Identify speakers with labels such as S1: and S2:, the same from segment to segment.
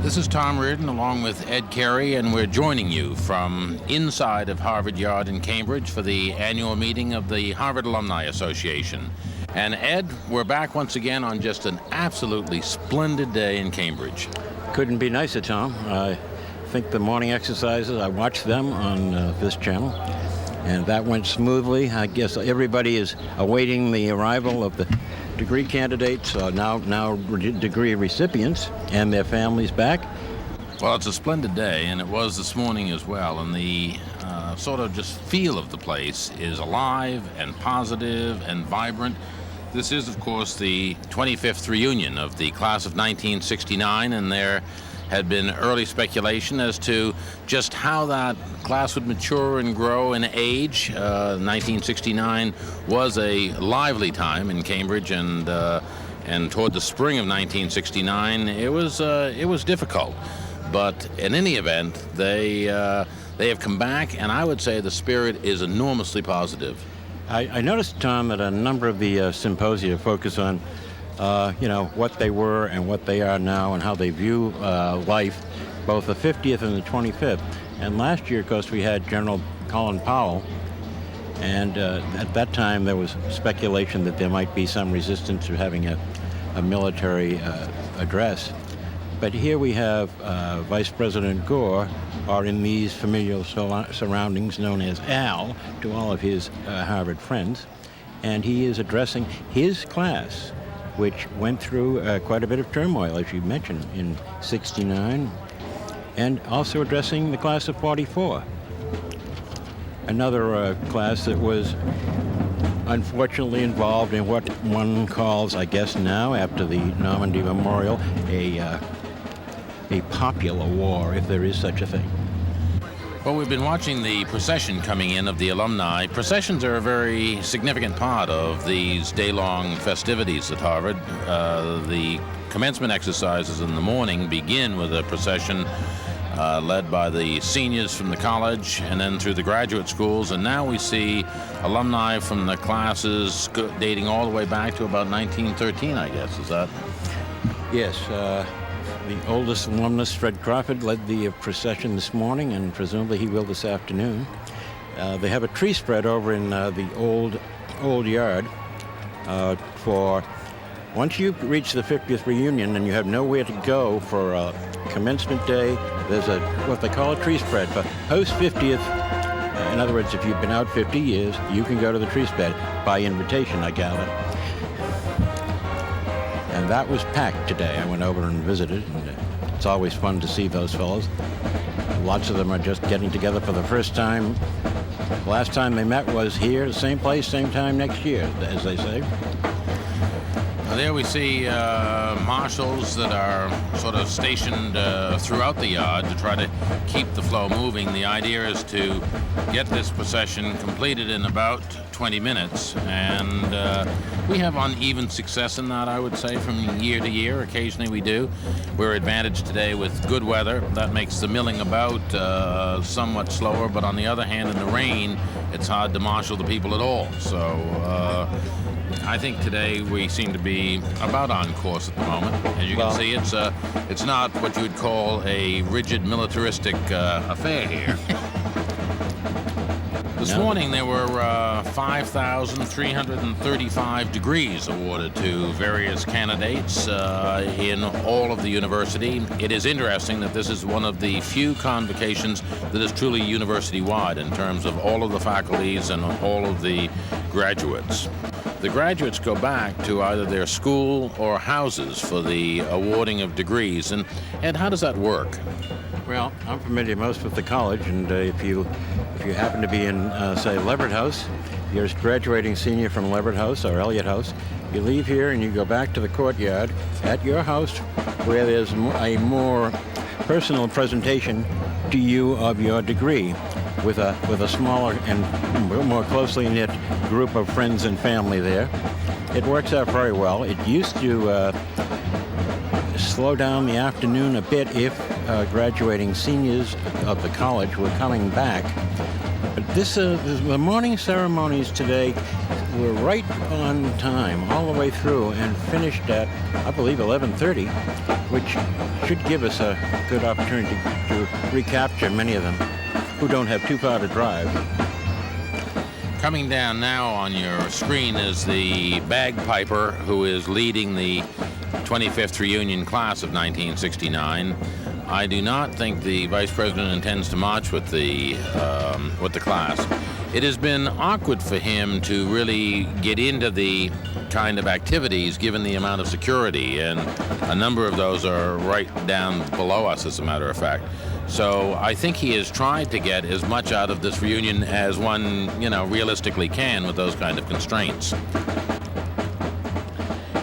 S1: This is Tom Reardon along with Ed Carey, and we're joining you from inside of Harvard Yard in Cambridge for the annual meeting of the Harvard Alumni Association. And Ed, we're back once again on just an absolutely splendid day in Cambridge.
S2: Couldn't be nicer, Tom. I think the morning exercises, I watched them on this channel, and that went smoothly. I guess everybody is awaiting the arrival of the degree candidates, now degree recipients, and their families back.
S1: Well, it's a splendid day, and it was this morning as well, and the sort of just feel of the place is alive and positive and vibrant. This is, of course, the 25th reunion of the class of 1969, and there had been early speculation as to just how that class would mature and grow in age. 1969 was a lively time in Cambridge, and toward the spring of 1969, it was difficult. But in any event, they have come back, and I would say the spirit is enormously positive.
S2: I noticed, Tom, that a number of the symposia focus on what they were and what they are now and how they view life, both the 50th and the 25th. And last year, of course, we had General Colin Powell, and at that time there was speculation that there might be some resistance to having a military address. But here we have Vice President Gore, or in these familial surroundings known as Al, to all of his Harvard friends, and he is addressing his class, which went through quite a bit of turmoil, as you mentioned, in '69, and also addressing the class of '44. Another class that was unfortunately involved in what one calls, I guess now, after the Normandy Memorial, a popular war, if there is such a thing.
S1: Well, we've been watching the procession coming in of the alumni. Processions are a very significant part of these day-long festivities at Harvard. The commencement exercises in the morning begin with a procession led by the seniors from the college and then through the graduate schools. And now we see alumni from the classes dating all the way back to about 1913, I guess. Is that?
S2: Yes. The oldest alumnus, Fred Crawford, led the procession this morning, and presumably he will this afternoon. They have a tree spread over in the old yard for once you reach the 50th reunion and you have nowhere to go for commencement day. There's what they call a tree spread. But post 50th, in other words, if you've been out 50 years, you can go to the tree spread by invitation, I gather. And that was packed today. I went over and visited, and it's always fun to see those fellows. Lots of them are just getting together for the first time. The last time they met was here, the same place, same time next year, as they say.
S1: Well, there we see marshals that are sort of stationed throughout the yard to try to keep the flow moving. The idea is to get this procession completed in about 20 minutes, and we have uneven success in that, I would say, from year to year. Occasionally we do. We're advantaged today with good weather. That makes the milling about somewhat slower, but on the other hand, in the rain, it's hard to marshal the people at all. So I think today we seem to be about on course at the moment. As you can see, it's not what you would call a rigid militaristic affair here. This morning there were 5,335 degrees awarded to various candidates in all of the university. It is interesting that this is one of the few convocations that is truly university-wide in terms of all of the faculties and all of the graduates. The graduates go back to either their school or houses for the awarding of degrees. And how does that work?
S2: Well, I'm familiar most with the college, and if you happen to be in, say, Leverett House, you're a graduating senior from Leverett House or Elliott House, you leave here and you go back to the courtyard at your house where there's a more personal presentation to you of your degree with a smaller and more closely knit group of friends and family there. It works out very well. It used to slow down the afternoon a bit if graduating seniors of the college were coming back. But the morning ceremonies today were right on time all the way through and finished at, I believe, 11:30. which should give us a good opportunity to recapture many of them who don't have too far to drive.
S1: Coming down now on your screen is the bagpiper who is leading the 25th reunion class of 1969. I do not think the Vice President intends to march with the class. It has been awkward for him to really get into the kind of activities given the amount of security, and a number of those are right down below us, as a matter of fact. So I think he has tried to get as much out of this reunion as one, realistically can with those kind of constraints.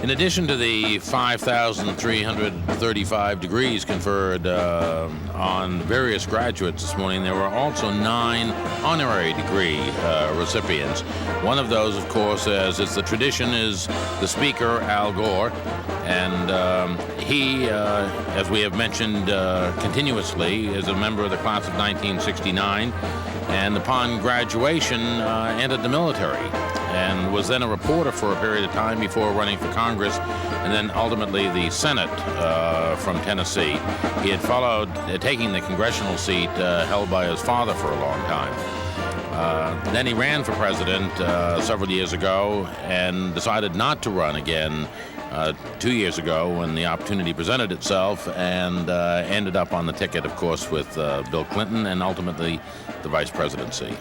S1: In addition to the 5,335 degrees conferred on various graduates this morning, there were also 9 honorary degree recipients. One of those, of course, as is the tradition, is the Speaker, Al Gore. And he, as we have mentioned continuously, is a member of the class of 1969, and upon graduation entered the military and was then a reporter for a period of time before running for Congress and then ultimately the Senate from Tennessee. He had followed taking the congressional seat held by his father for a long time. Then he ran for president several years ago and decided not to run again 2 years ago when the opportunity presented itself, and ended up on the ticket, of course, with Bill Clinton and ultimately the vice presidency.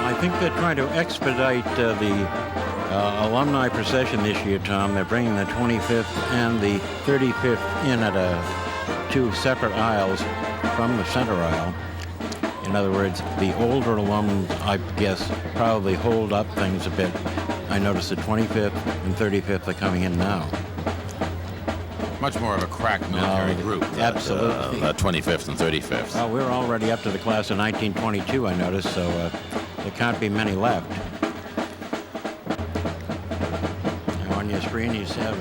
S2: I think they're trying to expedite the alumni procession this year, Tom. They're bringing the 25th and the 35th in at 2 separate aisles from the center aisle. In other words, the older alums, I guess, probably hold up things a bit. I noticed the 25th and 35th are coming in now.
S1: Much more of a crack military group.
S2: Absolutely.
S1: 25th and 35th.
S2: Well, we're already up to the class of 1922, I noticed, so there can't be many left. Now on your screen, you have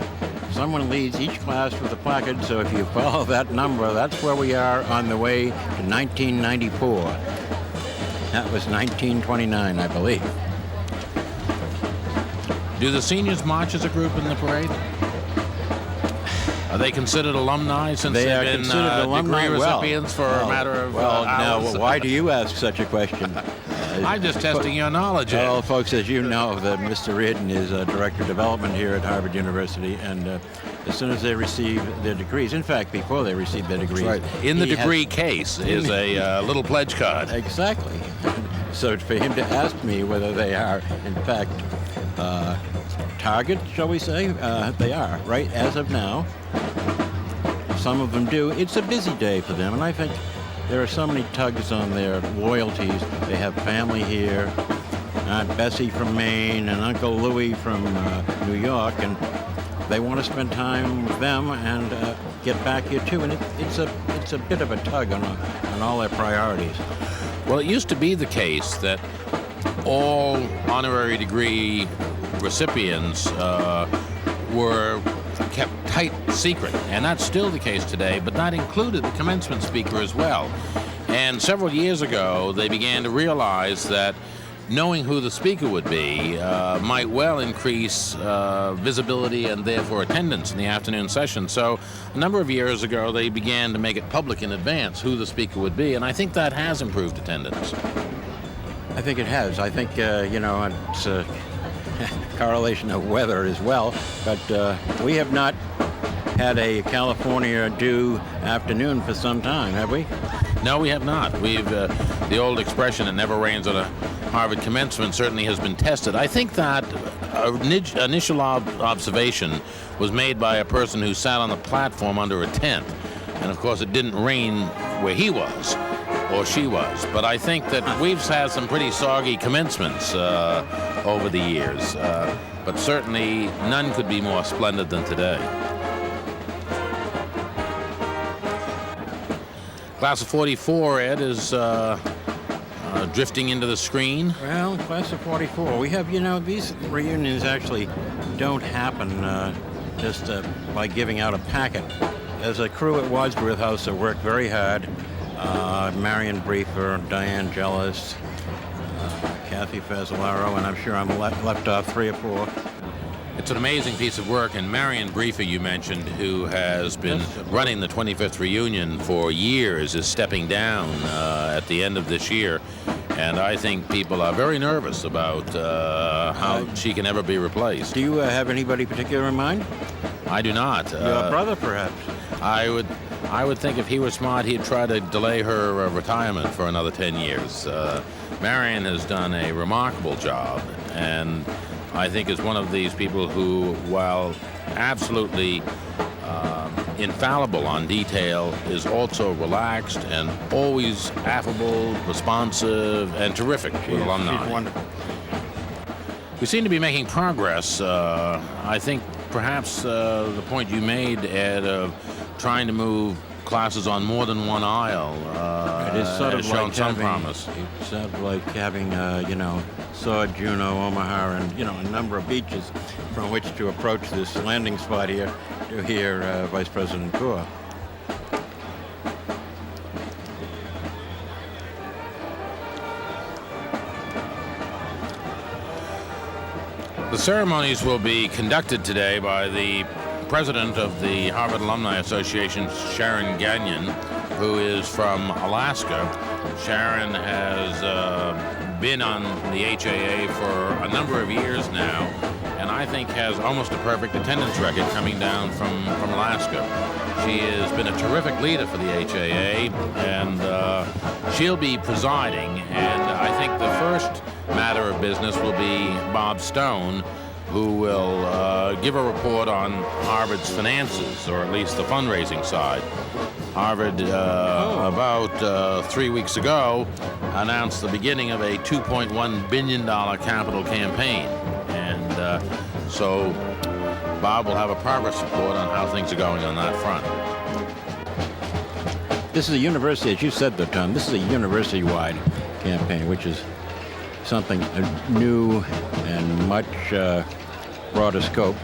S2: someone leads each class with a placard, so if you follow that number, that's where we are on the way to 1994. That was 1929, I believe.
S1: Do the seniors march as a group in the parade? Are they considered alumni since they've been degree recipients for a matter of hours?
S2: Now, why do you ask such a question?
S1: I'm just testing your knowledge.
S2: Well, folks, as you know, that Mr. Reardon is Director of Development here at Harvard University, and as soon as they receive their degrees, in fact, before they receive their degrees...
S1: Right. In the degree case is a little pledge card.
S2: Exactly. So for him to ask me whether they are, in fact, target, shall we say, they are, right, as of now. Some of them do. It's a busy day for them, and I think there are so many tugs on their loyalties. They have family here, Aunt Bessie from Maine and Uncle Louie from New York, and they want to spend time with them and get back here too. And it's a bit of a tug on all their priorities.
S1: Well, it used to be the case that all honorary degree recipients were kept tight secret, and that's still the case today, but that included the commencement speaker as well. And several years ago, they began to realize that knowing who the speaker would be might well increase visibility and therefore attendance in the afternoon session. So a number of years ago, they began to make it public in advance who the speaker would be, and I think that has improved attendance.
S2: I think it has. I think, it's a correlation of weather as well, but we have not had a California dew afternoon for some time, have we?
S1: No, we have not. We've the old expression, "it never rains on a Harvard commencement," certainly has been tested. I think that initial observation was made by a person who sat on the platform under a tent, and of course it didn't rain where he was or she was. But I think that we've had some pretty soggy commencements over the years, but certainly none could be more splendid than today. Class of 44, Ed, is drifting into the screen.
S2: Well, class of 44. We have, these reunions actually don't happen just by giving out a packet. As a crew at Wadsworth House that worked very hard, Marion Briefer, Diane Jellis, Kathy Fazzolaro, and I'm sure I'm left off 3 or 4.
S1: It's an amazing piece of work, and Marion Briefer, you mentioned, who has been running the 25th reunion for years, is stepping down at the end of this year, and I think people are very nervous about how she can ever be replaced.
S2: Do you have anybody particular in mind?
S1: I do not.
S2: Your brother, perhaps?
S1: I would think if he were smart, he'd try to delay her retirement for another 10 years. Marion has done a remarkable job, and I think is one of these people who, while absolutely infallible on detail, is also relaxed and always affable, responsive, and terrific with alumni.
S2: She's wonderful.
S1: We seem to be making progress. I think perhaps the point you made, Ed, of trying to move classes on more than one aisle
S2: It is sort
S1: has
S2: of
S1: shown
S2: like
S1: some
S2: having,
S1: promise.
S2: It's sort of like having, Sword, Juneau, Omaha, and, a number of beaches from which to approach this landing spot here to hear Vice President Gore.
S1: The ceremonies will be conducted today by the president of the Harvard Alumni Association, Sharon Gagnon, who is from Alaska. Sharon has been on the HAA for a number of years now, and I think has almost a perfect attendance record coming down from Alaska. She has been a terrific leader for the HAA, and she'll be presiding, and I think the first matter of business will be Bob Stone, who will give a report on Harvard's finances, or at least the fundraising side. Harvard, about 3 weeks ago, announced the beginning of a $2.1 billion capital campaign. And so Bob will have a progress report on how things are going on that front.
S2: This is a university, as you said, though, Tom, this is a university-wide campaign, which is something new and much broader scope.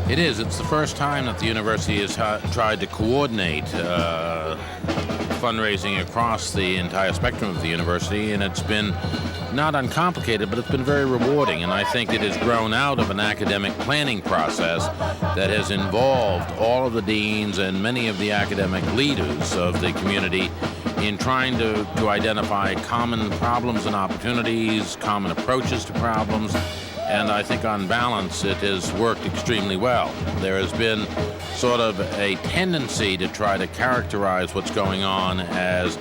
S1: It is. It's the first time that the university has tried to coordinate fundraising across the entire spectrum of the university, and it's been not uncomplicated, but it's been very rewarding, and I think it has grown out of an academic planning process that has involved all of the deans and many of the academic leaders of the community in trying to identify common problems and opportunities, common approaches to problems, and I think on balance it has worked extremely well. There has been sort of a tendency to try to characterize what's going on as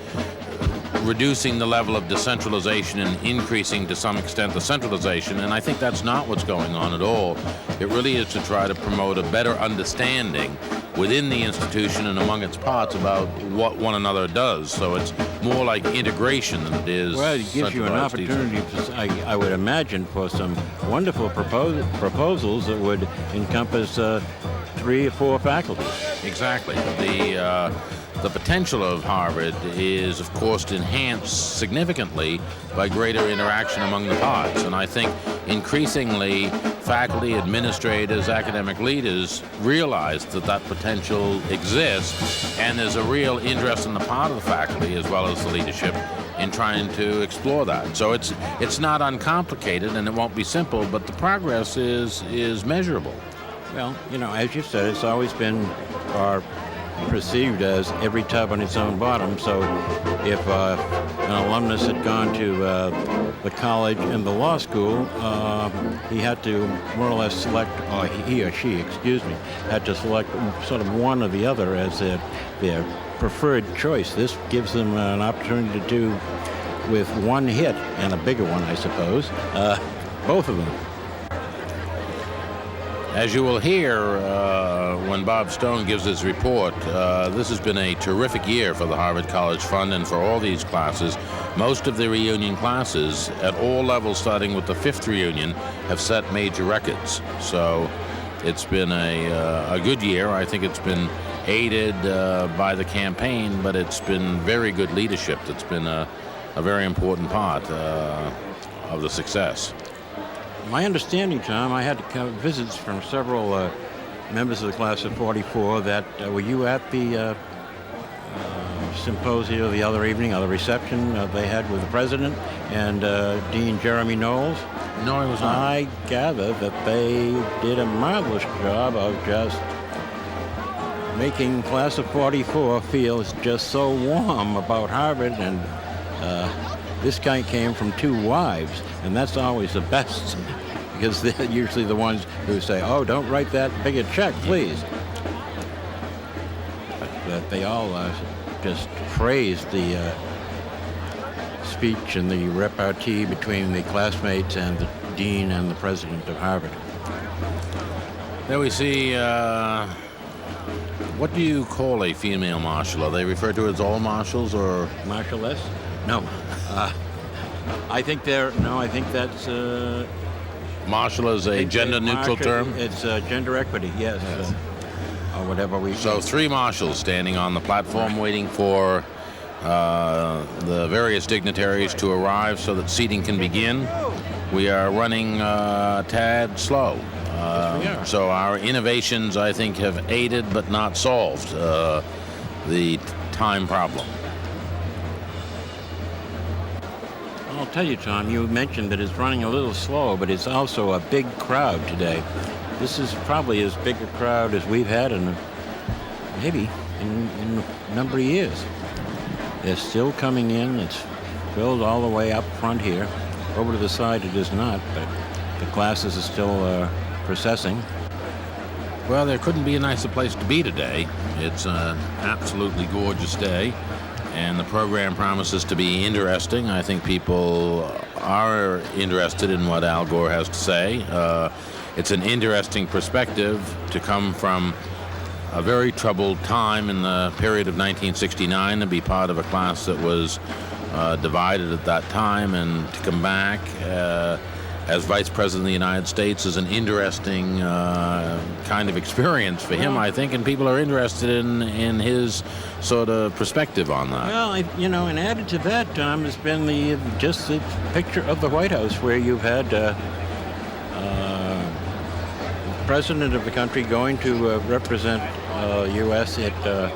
S1: reducing the level of decentralization and increasing to some extent the centralization, and I think that's not what's going on at all. It really is to try to promote a better understanding within the institution and among its parts about what one another does. So it's more like integration than it is.
S2: Well, it gives you an opportunity, I would imagine, for some wonderful proposals that would encompass 3 or 4 faculties.
S1: Exactly. The potential of Harvard is, of course, enhanced significantly by greater interaction among the parts. And I think increasingly faculty, administrators, academic leaders realize that that potential exists, and there's a real interest on the part of the faculty as well as the leadership in trying to explore that. So it's not uncomplicated, and it won't be simple, but the progress is measurable.
S2: Well, as you said, it's always been perceived as every tub on its own bottom. So if an alumnus had gone to the college and the law school, he had to more or less select, or he or she, had to select sort of one or the other as their preferred choice. This gives them an opportunity to do with one hit, and a bigger one, I suppose, both of them.
S1: As you will hear when Bob Stone gives his report, this has been a terrific year for the Harvard College Fund and for all these classes. Most of the reunion classes at all levels, starting with the 5th reunion, have set major records. So it's been a good year. I think it's been aided by the campaign, but it's been very good leadership that's been a very important part of the success.
S2: My understanding, Tom, I had visits from several members of the class of 44 that, were you at the symposium the other evening, or the reception they had with the president and Dean Jeremy Knowles?
S1: No, I was not.
S2: I gather that they did a marvelous job of just making class of 44 feel just so warm about Harvard, and this guy came from 2 wives, and that's always the best because they're usually the ones who say, oh, don't write that big a check, please. But they all just praised the speech and the repartee between the classmates and the dean and the president of Harvard.
S1: There we see, what do you call a female marshal? Are they referred to as all marshals or?
S2: Marshalless? No. I think that's...
S1: Marshal is a gender-neutral term?
S2: It's gender equity, yes. Or whatever we...
S1: So 3 marshals standing on the platform waiting for the various dignitaries to arrive so that seating can begin. We are running a tad slow.
S2: Yes, we are.
S1: So our innovations, I think, have aided but not solved the time problem.
S2: I'll tell you, Tom, you mentioned that it's running a little slow, but it's also a big crowd today. This is probably as big a crowd as we've had in a number of years. They're still coming in. It's filled all the way up front here. Over to the side it is not, but the classes are still processing.
S1: Well, there couldn't be a nicer place to be today. It's an absolutely gorgeous day, and the program promises to be interesting. I think people are interested in what Al Gore has to say. It's an interesting perspective to come from a very troubled time in the period of 1969 and be part of a class that was divided at that time, and to come back as Vice President of the United States is an interesting kind of experience for him, I think, and people are interested in his sort of perspective on that.
S2: Well, and added to that, Tom, has been the picture of the White House where you've had the President of the country going to represent U.S. at the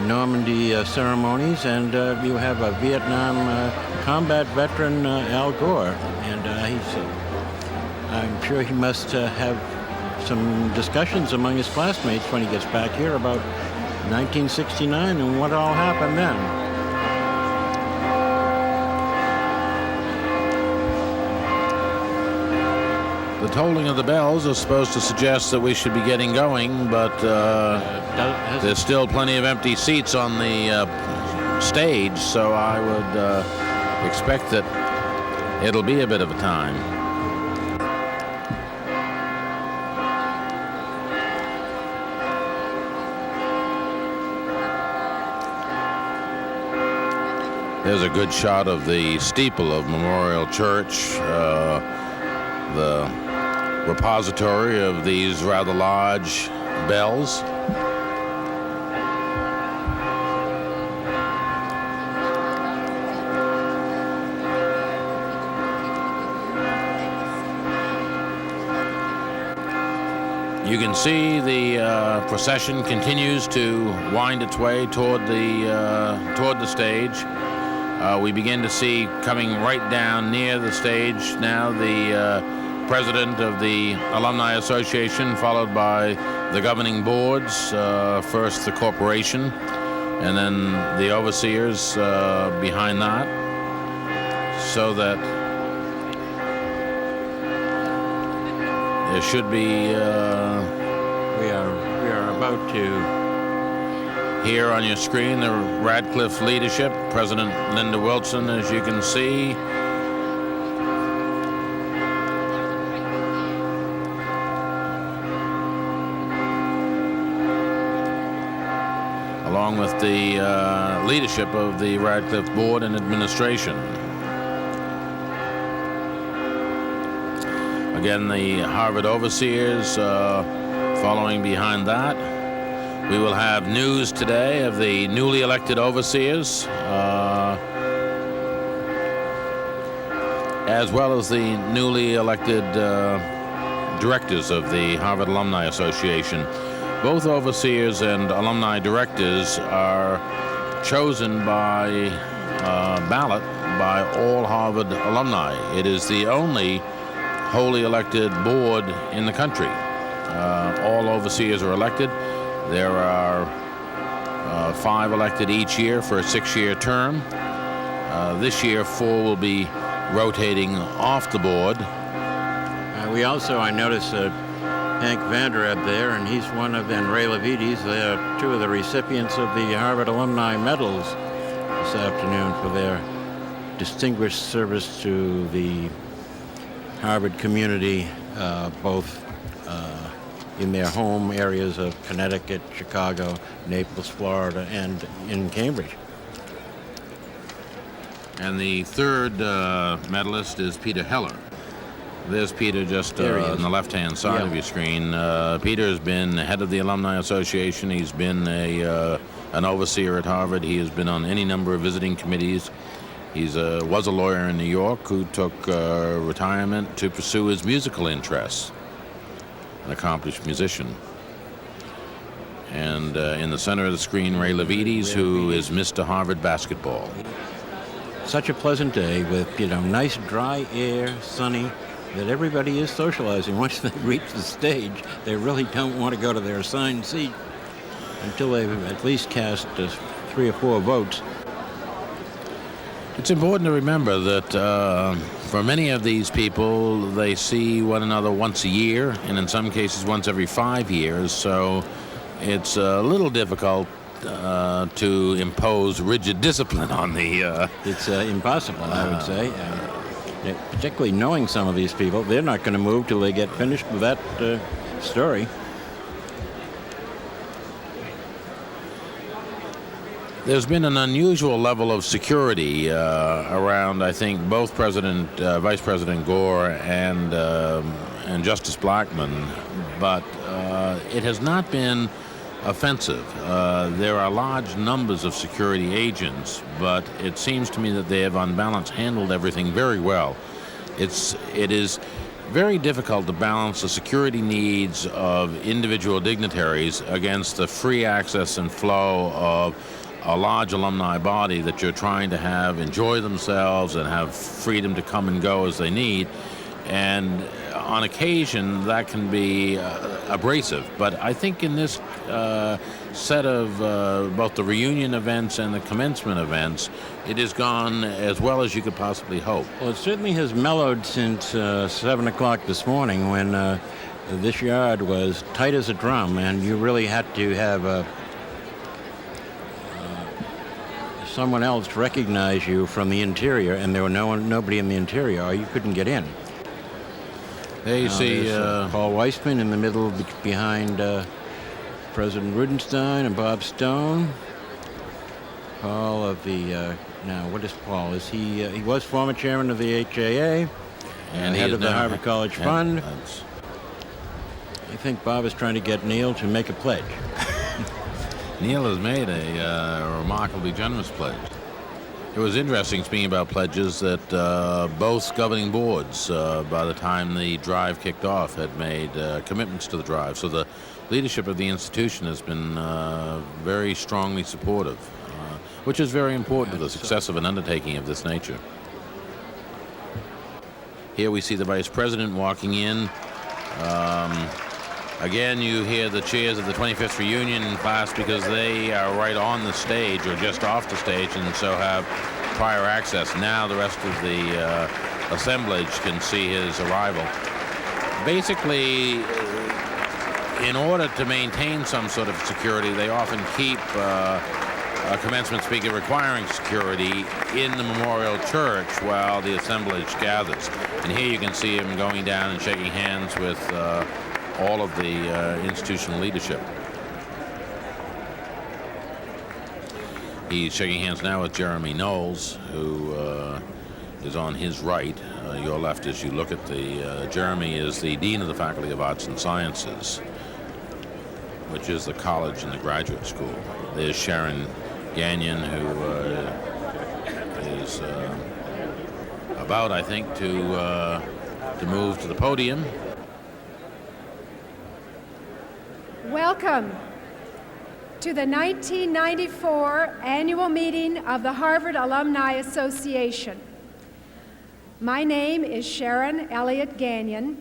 S2: Normandy ceremonies, and you have a Vietnam combat veteran, Al Gore, and I'm sure he must have some discussions among his classmates when he gets back here about 1969 and what all happened then.
S1: The tolling of the bells is supposed to suggest that we should be getting going, but there's still plenty of empty seats on the stage, so I would expect that it'll be a bit of a time. There's a good shot of the steeple of Memorial Church, the repository of these rather large bells. You can see the procession continues to wind its way toward the stage. We begin to see coming right down near the stage now the president of the Alumni Association, followed by the governing boards, first the corporation, and then the overseers behind that, so that there should be...
S2: We are about to...
S1: Here on your screen, the Radcliffe leadership, President Linda Wilson, as you can see. Along with the leadership of the Radcliffe Board and Administration. Again, the Harvard Overseers following behind that. We will have news today of the newly elected Overseers, as well as the newly elected directors of the Harvard Alumni Association. Both overseers and alumni directors are chosen by ballot by all Harvard alumni. It is the only wholly elected board in the country. All overseers are elected. There are 5 elected each year for a 6-year term. This year, 4 will be rotating off the board.
S2: We also, I noticed Hank Vandereb there, and he's one of, and Ray Levites, they're 2 of the recipients of the Harvard Alumni Medals this afternoon for their distinguished service to the Harvard community, both in their home areas of Connecticut, Chicago, Naples, Florida, and in Cambridge.
S1: And the third medalist is Peter Heller. There's Peter just on the left-hand side of your screen. Peter has been head of the Alumni Association. He's been an overseer at Harvard. He has been on any number of visiting committees. He was a lawyer in New York who took retirement to pursue his musical interests. An accomplished musician. And in the center of the screen, Ray Levites, who is Mr. Harvard basketball.
S2: Such a pleasant day with, nice dry air, sunny, that everybody is socializing. Once they reach the stage, they really don't want to go to their assigned seat until they've at least cast 3 or 4 votes.
S1: It's important to remember that for many of these people, they see one another once a year, and in some cases once every 5 years, so it's a little difficult to impose rigid discipline on the...
S2: It's impossible, I would say. Particularly knowing some of these people, they're not going to move till they get finished with that story.
S1: There's been an unusual level of security around, I think, both Vice President Gore and Justice Blackmun, but it has not been offensive. There are large numbers of security agents, but it seems to me that they have, on balance, handled everything very well. It is very difficult to balance the security needs of individual dignitaries against the free access and flow of a large alumni body that you're trying to have enjoy themselves and have freedom to come and go as they need. And on occasion, that can be abrasive. But I think in this set of both the reunion events and the commencement events, it has gone as well as you could possibly hope.
S2: Well, it certainly has mellowed since 7 o'clock this morning when this yard was tight as a drum, and you really had to have someone else recognize you from the interior, and there were nobody in the interior, or you couldn't get in.
S1: There you see
S2: Paul Weissman in the middle behind President Rudenstein and Bob Stone. Paul of the, now what is Paul? Is he was former chairman of the HAA and head of the Harvard College Fund. I think Bob is trying to get Neil to make a pledge.
S1: Neil has made a remarkably generous pledge. It was interesting, speaking about pledges, that both governing boards, by the time the drive kicked off, had made commitments to the drive. So the leadership of the institution has been very strongly supportive, which is very important to the success of an undertaking of this nature. Here we see the Vice President walking in. Again, you hear the cheers of the 25th reunion class because they are right on the stage or just off the stage and so have prior access. Now the rest of the assemblage can see his arrival. Basically, in order to maintain some sort of security, they often keep a commencement speaker requiring security in the Memorial Church while the assemblage gathers. And here you can see him going down and shaking hands with all of the institutional leadership. He's shaking hands now with Jeremy Knowles, who is on his right. Your left as you look at the... Jeremy is the Dean of the Faculty of Arts and Sciences, which is the college and the graduate school. There's Sharon Gagnon, who is about, I think, to move to the podium.
S3: Welcome to the 1994 annual meeting of the Harvard Alumni Association. My name is Sharon Elliott Gagnon.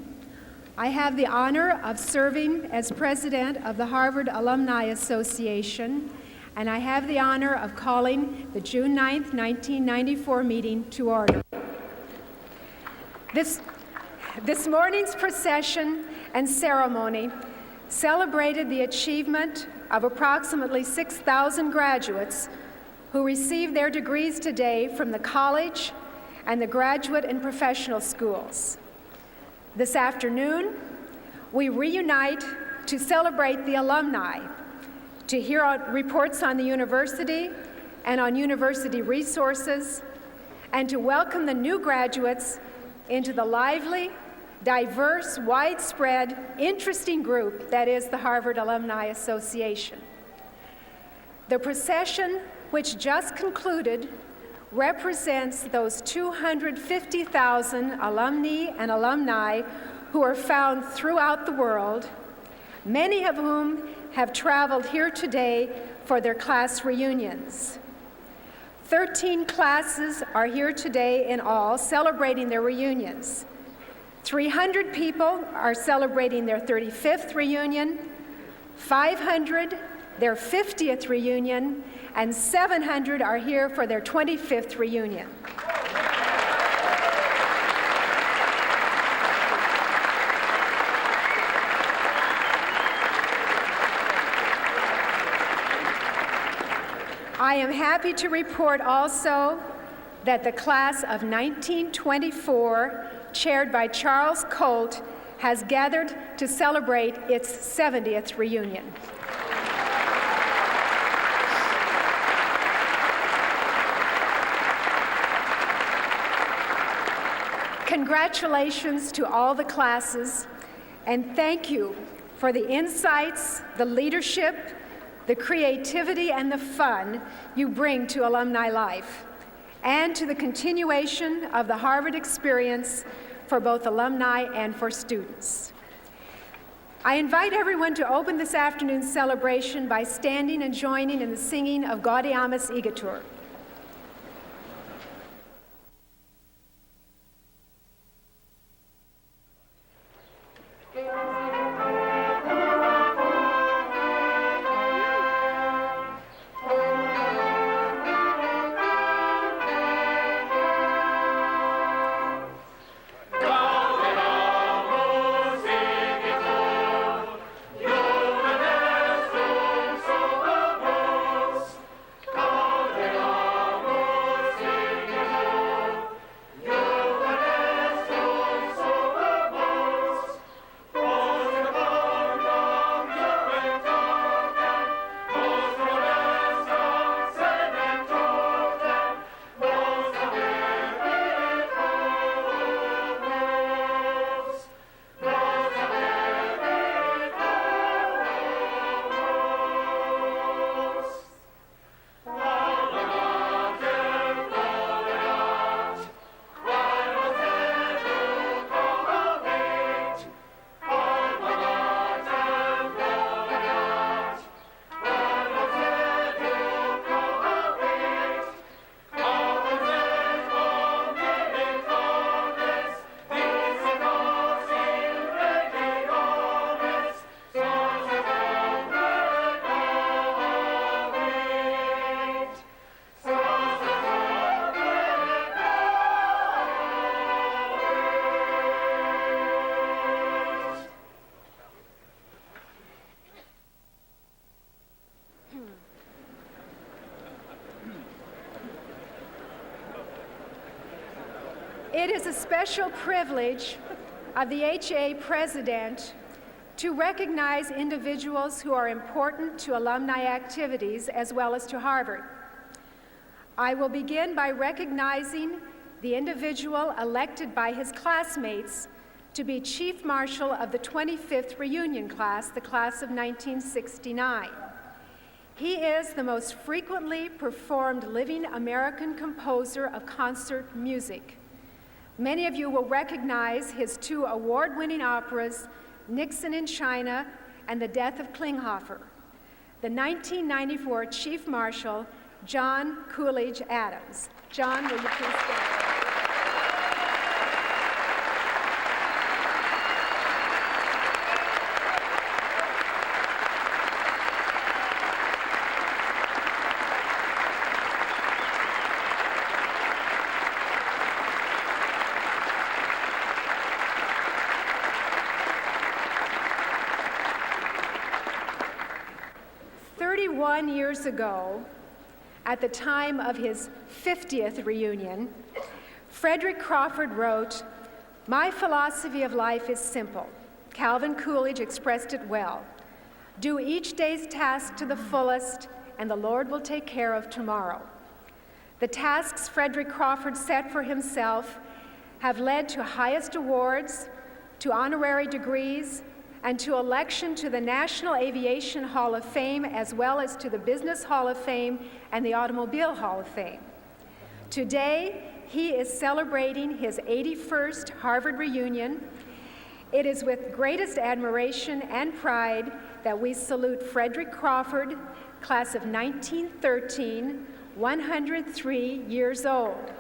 S3: I have the honor of serving as president of the Harvard Alumni Association, and I have the honor of calling the June 9th, 1994 meeting to order. This morning's procession and ceremony celebrated the achievement of approximately 6,000 graduates who received their degrees today from the college and the graduate and professional schools. This afternoon, we reunite to celebrate the alumni, to hear reports on the university and on university resources, and to welcome the new graduates into the lively, diverse, widespread, interesting group that is the Harvard Alumni Association. The procession, which just concluded, represents those 250,000 alumni and alumni who are found throughout the world, many of whom have traveled here today for their class reunions. 13 classes are here today in all, celebrating their reunions. 300 people are celebrating their 35th reunion, 500 their 50th reunion, and 700 are here for their 25th reunion. I am happy to report also that the class of 1924, chaired by Charles Colt, has gathered to celebrate its 70th reunion. Congratulations to all the classes, and thank you for the insights, the leadership, the creativity, and the fun you bring to alumni life, and to the continuation of the Harvard experience for both alumni and for students. I invite everyone to open this afternoon's celebration by standing and joining in the singing of Gaudeamus Igitur. It is a special privilege of the HA president to recognize individuals who are important to alumni activities as well as to Harvard. I will begin by recognizing the individual elected by his classmates to be Chief Marshal of the 25th reunion class, the class of 1969. He is the most frequently performed living American composer of concert music. Many of you will recognize his two award-winning operas, Nixon in China and The Death of Klinghoffer. The 1994 Chief Marshal, John Coolidge Adams. John, will you please stand? 51 years ago, at the time of his 50th reunion, Frederick Crawford wrote, "My philosophy of life is simple. Calvin Coolidge expressed it well. Do each day's task to the fullest, and the Lord will take care of tomorrow." The tasks Frederick Crawford set for himself have led to highest awards, to honorary degrees, and to election to the National Aviation Hall of Fame, as well as to the Business Hall of Fame and the Automobile Hall of Fame. Today, he is celebrating his 81st Harvard reunion. It is with greatest admiration and pride that we salute Frederick Crawford, class of 1913, 103 years old.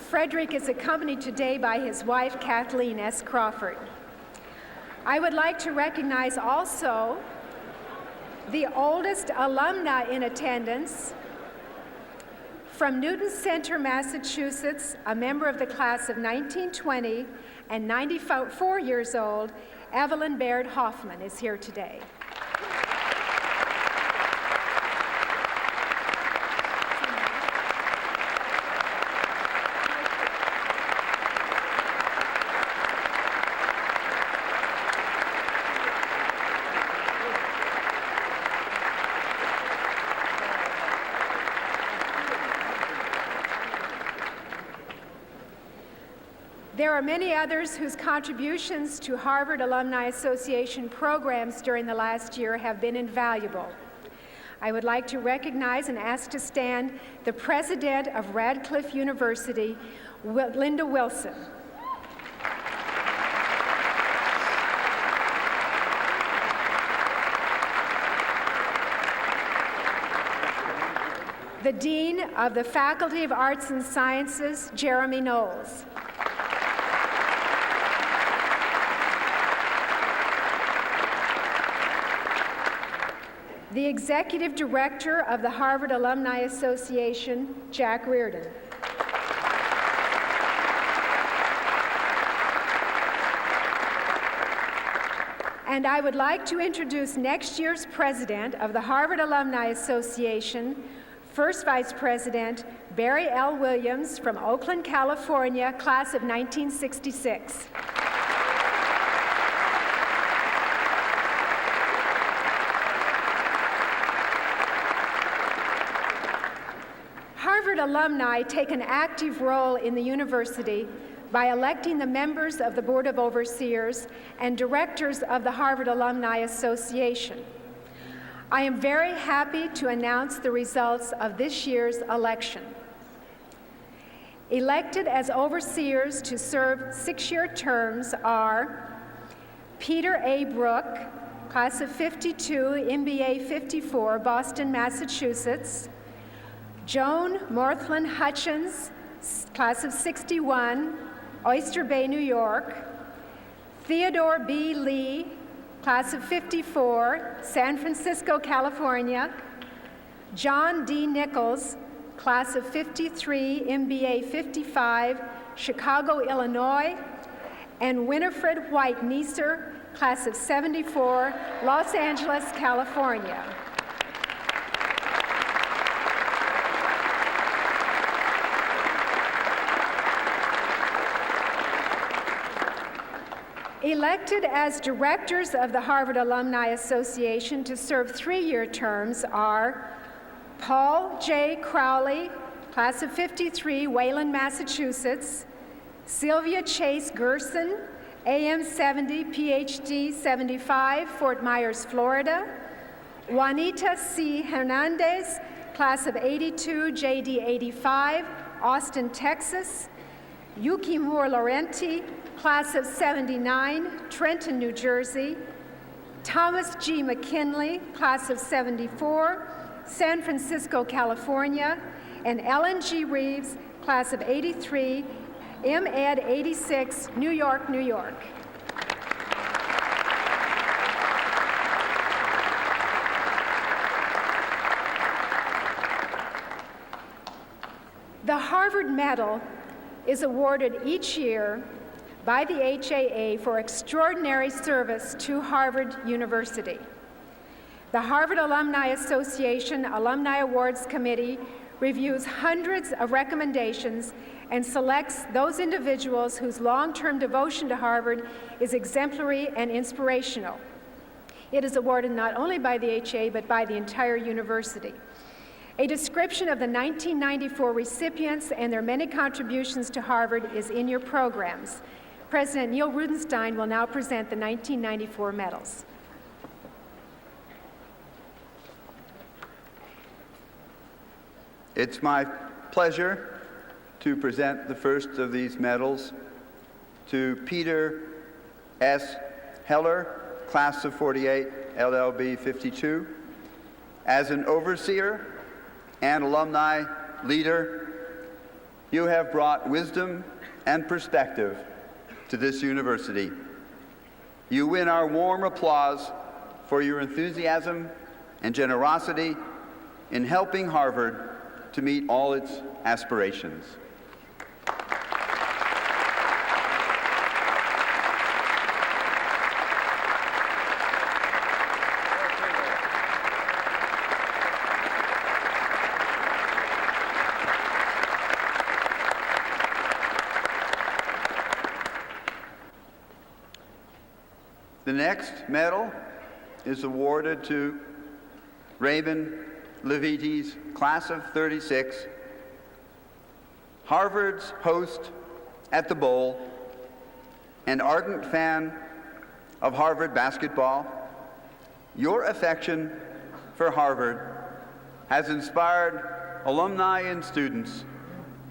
S3: Frederick is accompanied today by his wife, Kathleen S. Crawford. I would like to recognize also the oldest alumna in attendance from Newton Center, Massachusetts, a member of the class of 1920 and 94 years old, Evelyn Baird Hoffman is here today. There are many others whose contributions to Harvard Alumni Association programs during the last year have been invaluable. I would like to recognize and ask to stand the president of Radcliffe University, Linda Wilson. The dean of the Faculty of Arts and Sciences, Jeremy Knowles. The Executive Director of the Harvard Alumni Association, Jack Reardon. And I would like to introduce next year's president of the Harvard Alumni Association, First Vice President Barry L. Williams from Oakland, California, class of 1966. Harvard alumni take an active role in the university by electing the members of the Board of Overseers and directors of the Harvard Alumni Association. I am very happy to announce the results of this year's election. Elected as overseers to serve 6-year terms are Peter A. Brook, class of 52, MBA 54, Boston, Massachusetts; Joan Morthland Hutchins, class of 61, Oyster Bay, New York; Theodore B. Lee, class of 54, San Francisco, California; John D. Nichols, class of 53, MBA 55, Chicago, Illinois; and Winifred White Neeser, class of 74, Los Angeles, California. Elected as directors of the Harvard Alumni Association to serve 3-year terms are Paul J. Crowley, class of 53, Wayland, Massachusetts; Sylvia Chase Gerson, AM 70, PhD 75, Fort Myers, Florida; Juanita C. Hernandez, class of 82, JD 85, Austin, Texas; Yuki Moore Laurenti, class of 79, Trenton, New Jersey; Thomas G. McKinley, class of '74, San Francisco, California, and Ellen G. Reeves, class of '83, M.Ed. 86, New York, New York. The Harvard Medal is awarded each year by the HAA for extraordinary service to Harvard University. The Harvard Alumni Association Alumni Awards Committee reviews hundreds of recommendations and selects those individuals whose long-term devotion to Harvard is exemplary and inspirational. It is awarded not only by the HAA, but by the entire university. A description of the 1994 recipients and their many contributions to Harvard is in your programs. President Neil Rudenstein will now present the 1994 medals.
S4: It's my pleasure to present the first of these medals to Peter S. Heller, class of '48, LLB 52. As an overseer and alumni leader, you have brought wisdom and perspective to this university. You win our warm applause for your enthusiasm and generosity in helping Harvard to meet all its aspirations. The next medal is awarded to Raymond Levites, class of '36, Harvard's host at the Bowl, an ardent fan of Harvard basketball. Your affection for Harvard has inspired alumni and students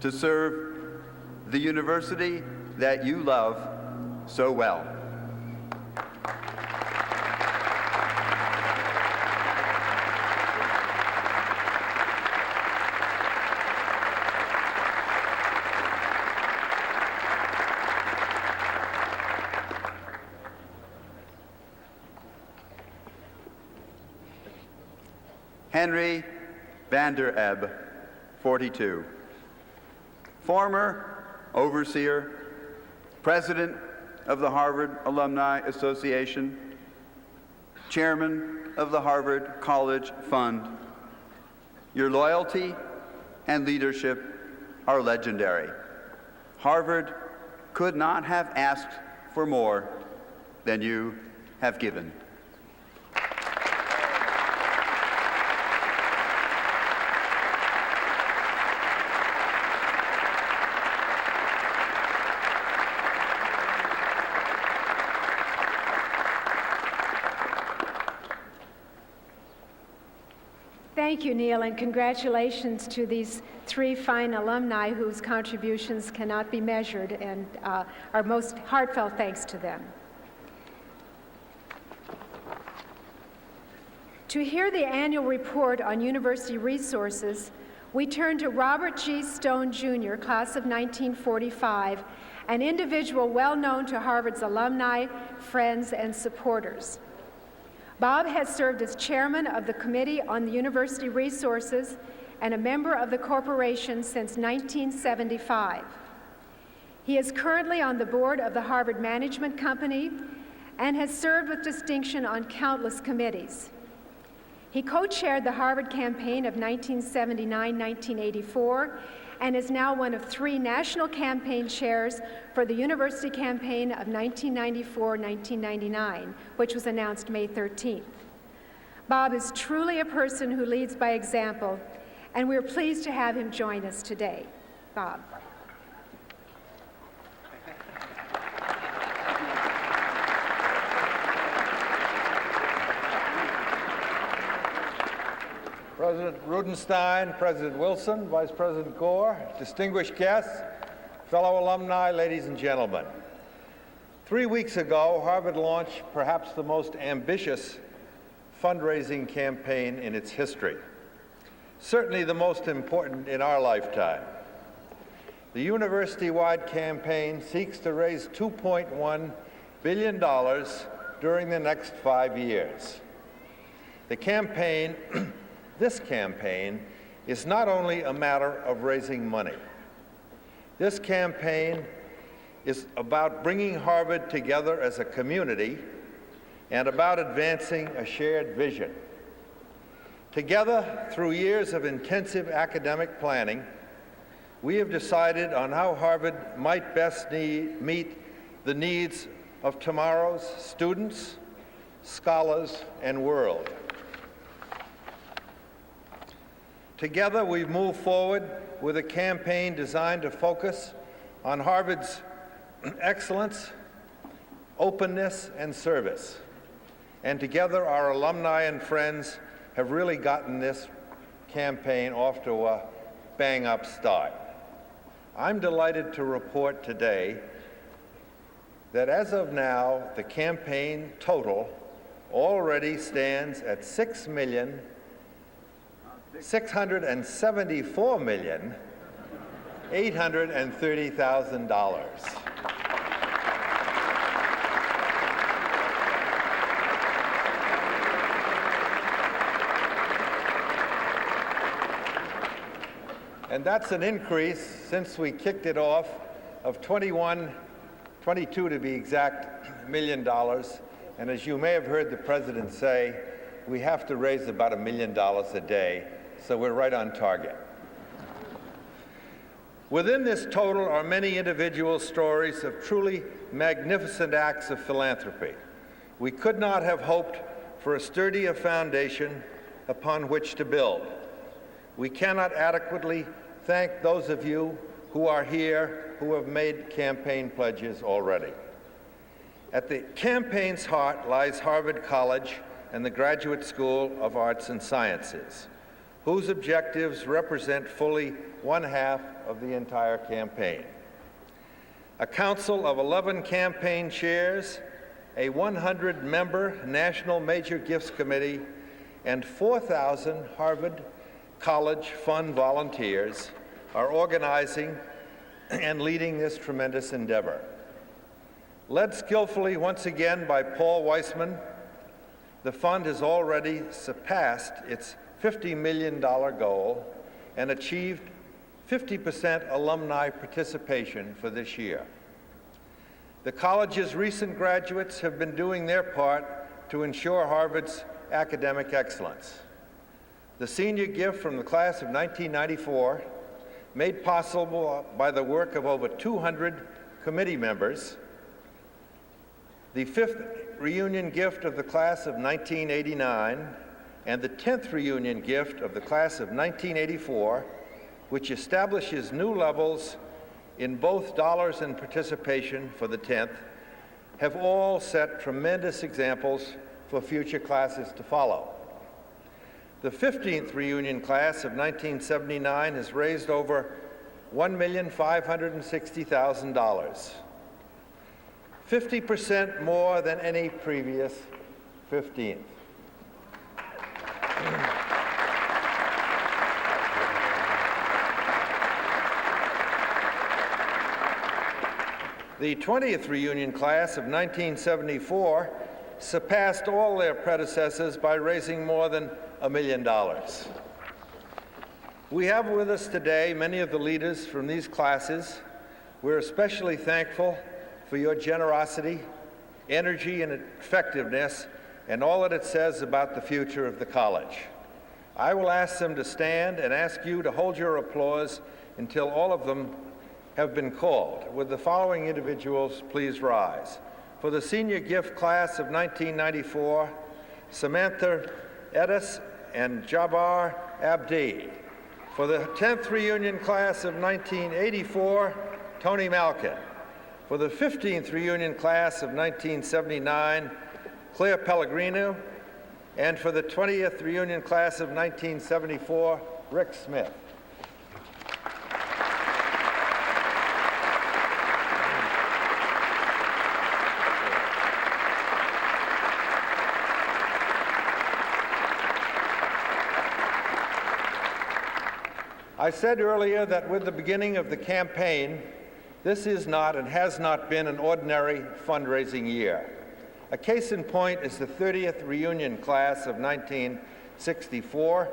S4: to serve the university that you love so well. Henry Vander Ebb, 42. Former overseer, president of the Harvard Alumni Association, chairman of the Harvard College Fund. Your loyalty and leadership are legendary. Harvard could not have asked for more than you have given.
S3: Thank you, Neil, and congratulations to these three fine alumni whose contributions cannot be measured, and our most heartfelt thanks to them. To hear the annual report on university resources, we turn to Robert G. Stone, Jr., class of 1945, an individual well known to Harvard's alumni, friends, and supporters. Bob has served as chairman of the Committee on the University Resources and a member of the corporation since 1975. He is currently on the board of the Harvard Management Company and has served with distinction on countless committees. He co-chaired the Harvard campaign of 1979-1984 and is now one of three national campaign chairs for the university campaign of 1994-1999, which was announced May 13th. Bob is truly a person who leads by example, and we're pleased to have him join us today. Bob.
S5: President Rudenstein, President Wilson, Vice President Gore, distinguished guests, fellow alumni, ladies and gentlemen. 3 weeks ago, Harvard launched perhaps the most ambitious fundraising campaign in its history, certainly the most important in our lifetime. The university-wide campaign seeks to raise $2.1 billion during the next 5 years. The campaign, this campaign, is not only a matter of raising money. This campaign is about bringing Harvard together as a community and about advancing a shared vision. Together, through years of intensive academic planning, we have decided on how Harvard might best meet the needs of tomorrow's students, scholars, and world. Together, we've moved forward with a campaign designed to focus on Harvard's excellence, openness, and service. And together, our alumni and friends have really gotten this campaign off to a bang-up start. I'm delighted to report today that as of now, the campaign total already stands at $674,830,000. And that's an increase since we kicked it off of 22 to be exact, $1 million. And as you may have heard the president say, we have to raise about $1 million a day, so we're right on target. Within this total are many individual stories of truly magnificent acts of philanthropy. We could not have hoped for a sturdier foundation upon which to build. We cannot adequately thank those of you who are here who have made campaign pledges already. At the campaign's heart lies Harvard College and the Graduate School of Arts and Sciences, whose objectives represent fully 1/2 of the entire campaign. A council of 11 campaign chairs, a 100-member National Major Gifts Committee, and 4,000 Harvard College Fund volunteers are organizing and leading this tremendous endeavor. Led skillfully once again by Paul Weissman, the fund has already surpassed its $50 million goal and achieved 50% alumni participation for this year. The college's recent graduates have been doing their part to ensure Harvard's academic excellence. The senior gift from the class of 1994, made possible by the work of over 200 committee members, the 5th reunion gift of the class of 1989, and the 10th reunion gift of the class of 1984, which establishes new levels in both dollars and participation for the 10th, have all set tremendous examples for future classes to follow. The 15th reunion class of 1979 has raised over $1,560,000, 50% more than any previous 15th. The 20th reunion class of 1974 surpassed all their predecessors by raising more than $1 million. We have with us today many of the leaders from these classes. We're especially thankful for your generosity, energy, and effectiveness, and all that it says about the future of the college. I will ask them to stand and ask you to hold your applause until all of them have been called. Would the following individuals please rise? For the senior gift class of 1994, Samantha Edis and Jabbar Abdi. For the 10th reunion class of 1984, Tony Malkin. For the 15th reunion class of 1979, Claire Pellegrino. And for the 20th reunion class of 1974, Rick Smith. I said earlier that with the beginning of the campaign, this is not and has not been an ordinary fundraising year. A case in point is the 30th reunion class of 1964,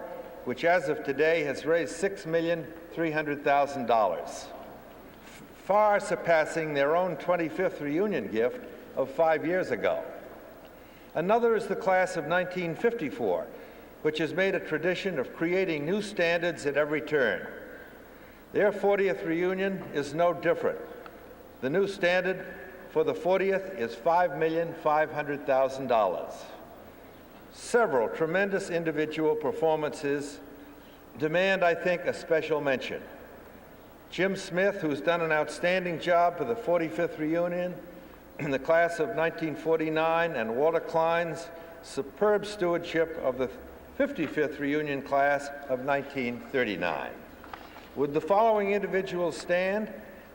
S5: which as of today has raised $6,300,000, far surpassing their own 25th reunion gift of 5 years ago. Another is the class of 1954, which has made a tradition of creating new standards at every turn. Their 40th reunion is no different. The new standard for the 40th is $5,500,000. Several tremendous individual performances demand, I think, a special mention. Jim Smith, who's done an outstanding job for the 45th reunion in the class of 1949, and Walter Klein's superb stewardship of the 55th reunion class of 1939. Would the following individuals stand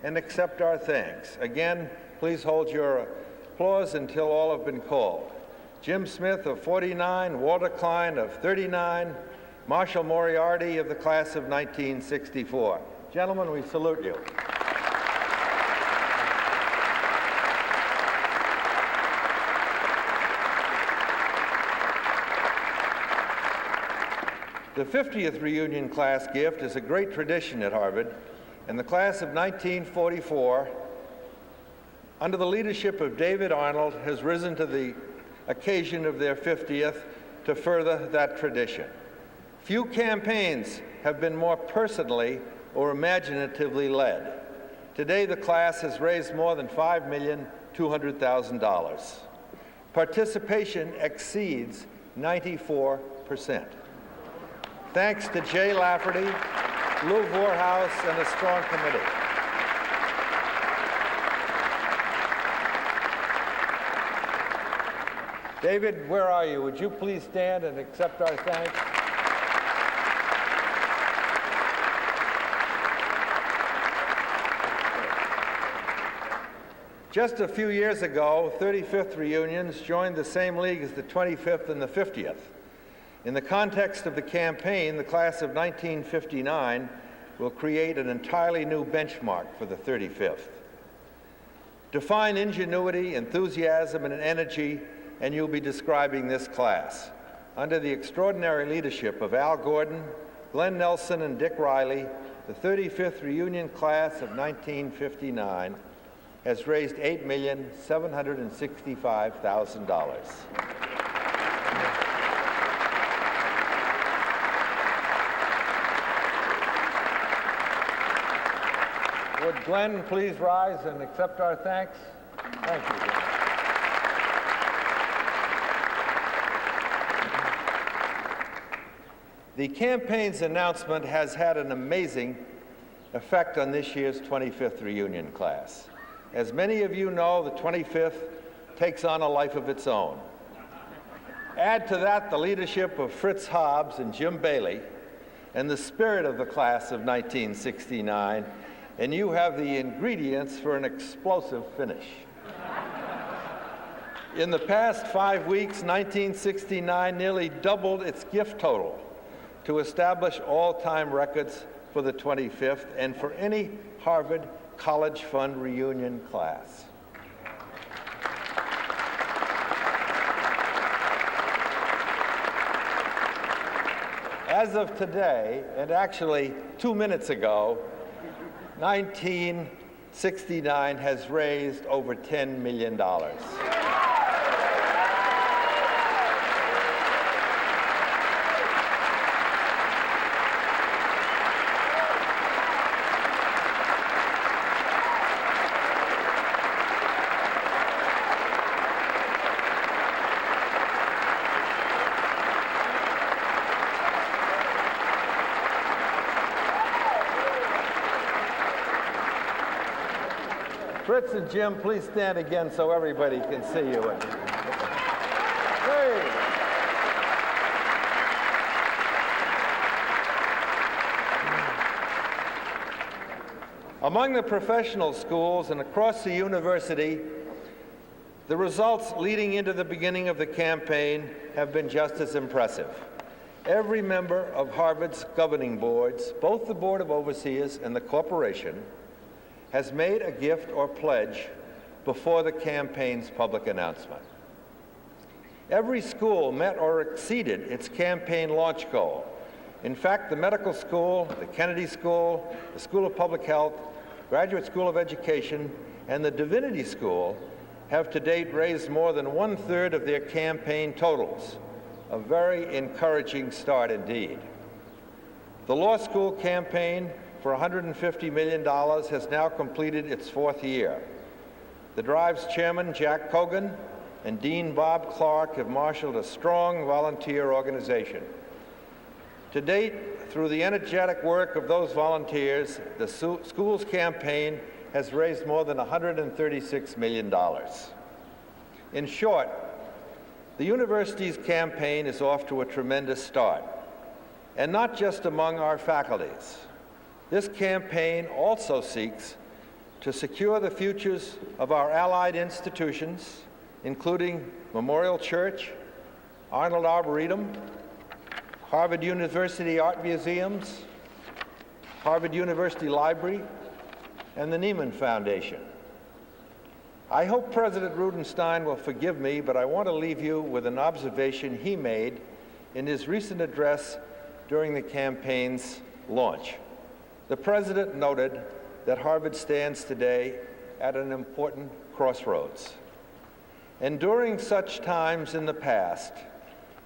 S5: and accept our thanks? Again, please hold your applause until all have been called. Jim Smith of 49, Walter Klein of 39, Marshall Moriarty of the class of 1964. Gentlemen, we salute you. The 50th reunion class gift is a great tradition at Harvard, and the class of 1944, under the leadership of David Arnold, has risen to the occasion of their 50th to further that tradition. Few campaigns have been more personally or imaginatively led. Today, the class has raised more than $5,200,000. Participation exceeds 94%. Thanks to Jay Lafferty, Lou Vorhaus, and a strong committee. David, where are you? Would you please stand and accept our thanks? Just a few years ago, 35th reunions joined the same league as the 25th and the 50th. In the context of the campaign, the class of 1959 will create an entirely new benchmark for the 35th. Define ingenuity, enthusiasm, and energy, and you'll be describing this class. Under the extraordinary leadership of Al Gordon, Glenn Nelson, and Dick Riley, the 35th reunion class of 1959 has raised $8,765,000. Would Glenn please rise and accept our thanks? Thank you, Glenn. The campaign's announcement has had an amazing effect on this year's 25th reunion class. As many of you know, the 25th takes on a life of its own. Add to that the leadership of Fritz Hobbs and Jim Bailey and the spirit of the class of 1969, and you have the ingredients for an explosive finish. In the past 5 weeks, 1969 nearly doubled its gift total to establish all-time records for the 25th and for any Harvard College Fund reunion class. As of today, and actually 2 minutes ago, 1969 has raised over $10 million. Fritz and Jim, please stand again so everybody can see you. Hey. Among the professional schools and across the university, the results leading into the beginning of the campaign have been just as impressive. every member of Harvard's governing boards, both the Board of Overseers and the corporation, has made a gift or pledge before the campaign's public announcement. Every school met or exceeded its campaign launch goal. In fact, the medical school, the Kennedy School, the School of Public Health, Graduate School of Education, and the Divinity School have to date raised more than 1/3 of their campaign totals. A very encouraging start indeed. The law school campaign for $150 million has now completed its 4th year. The Drive's chairman, Jack Cogan, and Dean Bob Clark have marshaled a strong volunteer organization. To date, through the energetic work of those volunteers, the school's campaign has raised more than $136 million. In short, the university's campaign is off to a tremendous start, and not just among our faculties. This campaign also seeks to secure the futures of our allied institutions, including Memorial Church, Arnold Arboretum, Harvard University Art Museums, Harvard University Library, and the Nieman Foundation. I hope President Rudenstein will forgive me, but I want to leave you with an observation he made in his recent address during the campaign's launch. The president noted that Harvard stands today at an important crossroads. And during such times in the past,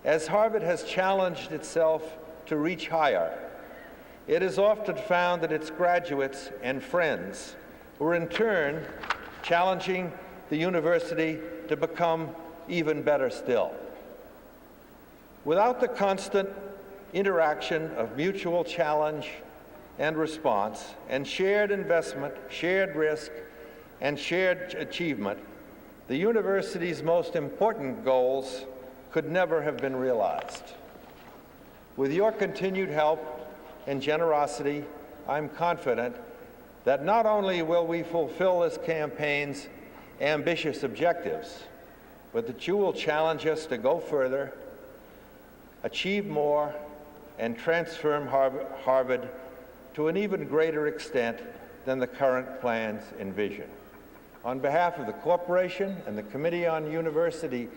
S5: as Harvard has challenged itself to reach higher, it is often found that its graduates and friends were in turn challenging the university to become even better still. Without the constant interaction of mutual challenge and response, and shared investment, shared risk, and shared achievement, the university's most important goals could never have been realized. With your continued help and generosity, I'm confident that not only will we fulfill this campaign's ambitious objectives, but that you will challenge us to go further, achieve more, and transform Harvard to an even greater extent than the current plans envision. On behalf of the corporation and the Committee on University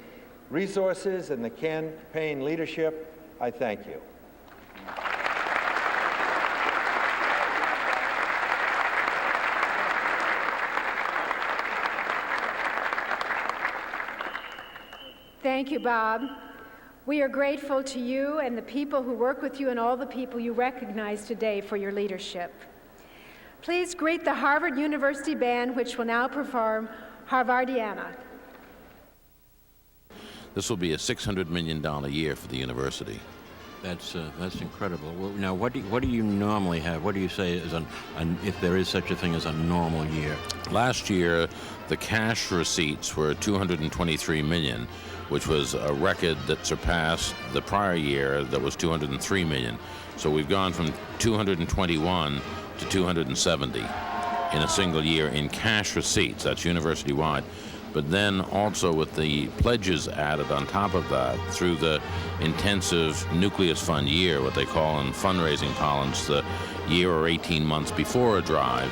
S5: Resources and the campaign leadership, I thank you.
S3: Thank you, Bob. We are grateful to you and the people who work with you and all the people you recognize today for your leadership. Please greet the Harvard University Band, which will now perform Harvardiana.
S1: This will be a $600 million year for the university.
S2: That's incredible. Well, now, what do you normally have? What do you say is if there is such a thing as a normal year?
S1: Last year, the cash receipts were $223 million, which was a record that surpassed the prior year that was $203 million. So we've gone from 221 to 270 in a single year in cash receipts. That's university-wide. But then also with the pledges added on top of that through the intensive Nucleus Fund year, what they call in fundraising parlance the year or 18 months before a drive,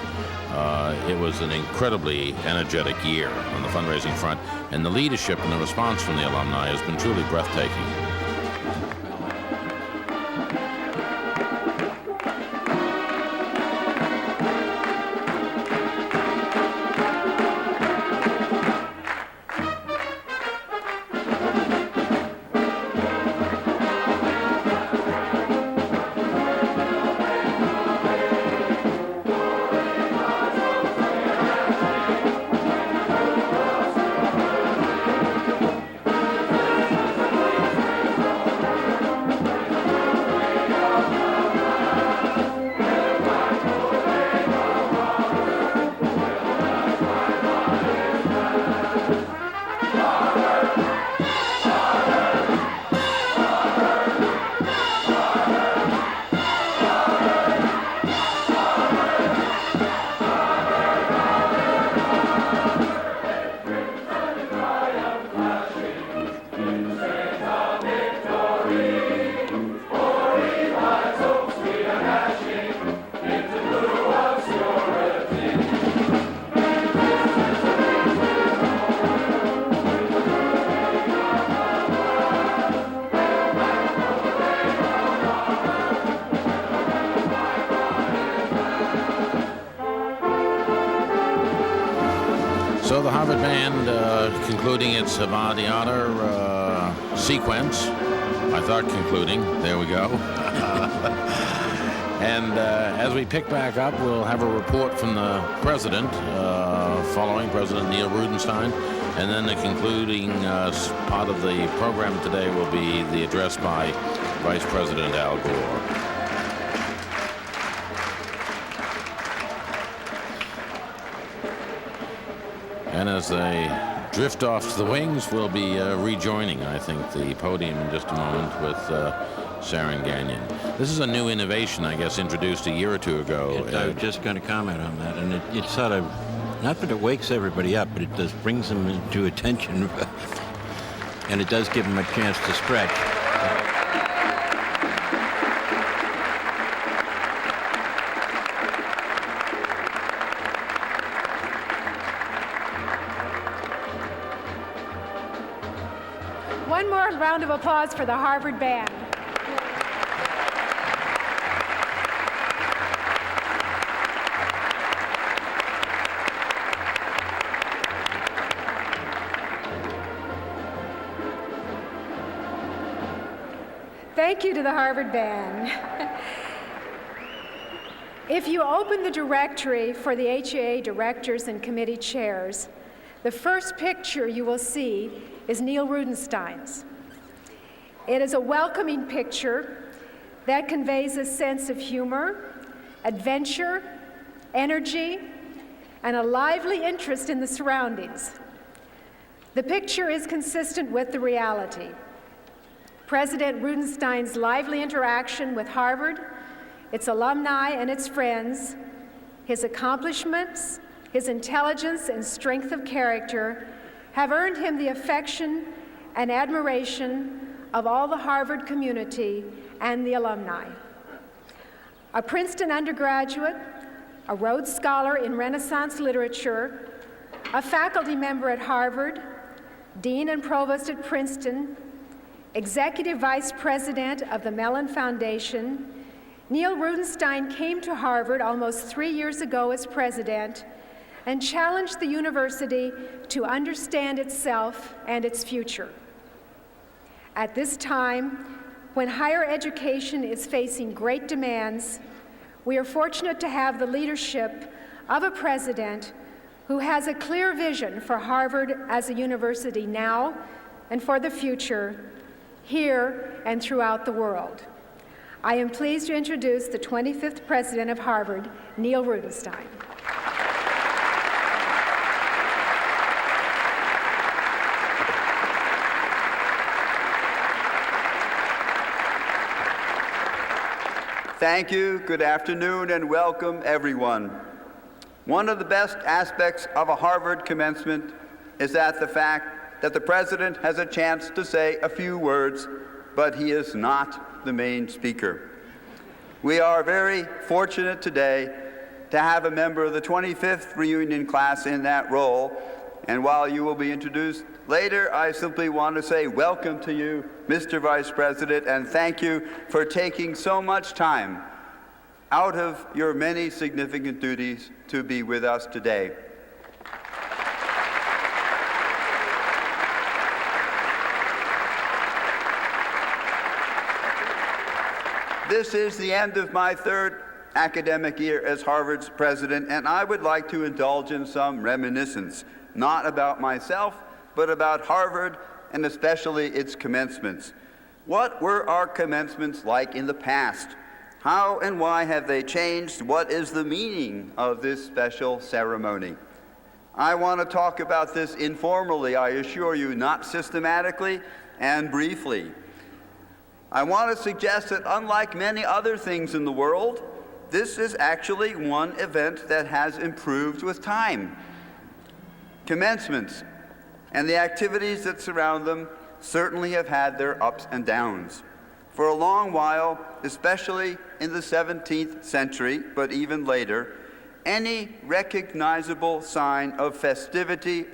S1: it was an incredibly energetic year on the fundraising front. And the leadership and the response from the alumni has been truly breathtaking. the Harvard Band concluding its Havadiana sequence. I thought concluding. There we go. And as we pick back up, we'll have a report from the president, following President Neil Rudenstein, and then the concluding part of the program today will be the address by Vice President Al Gore. And as they drift off to the wings, we'll be rejoining, I think, the podium in just a moment with Sharon Gagnon. This is a new innovation, I guess, introduced a year or two ago.
S2: I was just going to comment on that, and it sort of, not that it wakes everybody up, but it does brings them into attention, and it does give them a chance to stretch.
S3: One more round of applause for the Harvard Band. Thank you to the Harvard Band. If you open the directory for the HAA directors and committee chairs, the first picture you will see is Neil Rudenstein's. It is a welcoming picture that conveys a sense of humor, adventure, energy, and a lively interest in the surroundings. The picture is consistent with the reality. President Rudenstein's lively interaction with Harvard, its alumni and its friends, his accomplishments, his intelligence and strength of character have earned him the affection and admiration of all the Harvard community and the alumni. A Princeton undergraduate, a Rhodes Scholar in Renaissance literature, a faculty member at Harvard, Dean and Provost at Princeton, Executive Vice President of the Mellon Foundation, Neil Rudenstein came to Harvard almost 3 years ago as president and challenged the university to understand itself and its future. At this time, when higher education is facing great demands, we are fortunate to have the leadership of a president who has a clear vision for Harvard as a university now and for the future, here and throughout the world. I am pleased to introduce the 25th president of Harvard, Neil Rudenstein.
S4: Thank you, good afternoon, and welcome everyone. One of the best aspects of a Harvard commencement is that the fact that the president has a chance to say a few words, but he is not the main speaker. We are very fortunate today to have a member of the 25th reunion class in that role, and while you will be introduced later, I simply want to say welcome to you, Mr. Vice President, and thank you for taking so much time out of your many significant duties to be with us today. This is the end of my third academic year as Harvard's president, and I would like to indulge in some reminiscence, not about myself, but about Harvard and especially its commencements. What were our commencements like in the past? How and why have they changed? What is the meaning of this special ceremony? I want to talk about this informally, I assure you, not systematically and briefly. I want to suggest that unlike many other things in the world, this is actually one event that has improved with time. Commencements and the activities that surround them certainly have had their ups and downs. For a long while, especially in the 17th century, but even later, any recognizable sign of festivity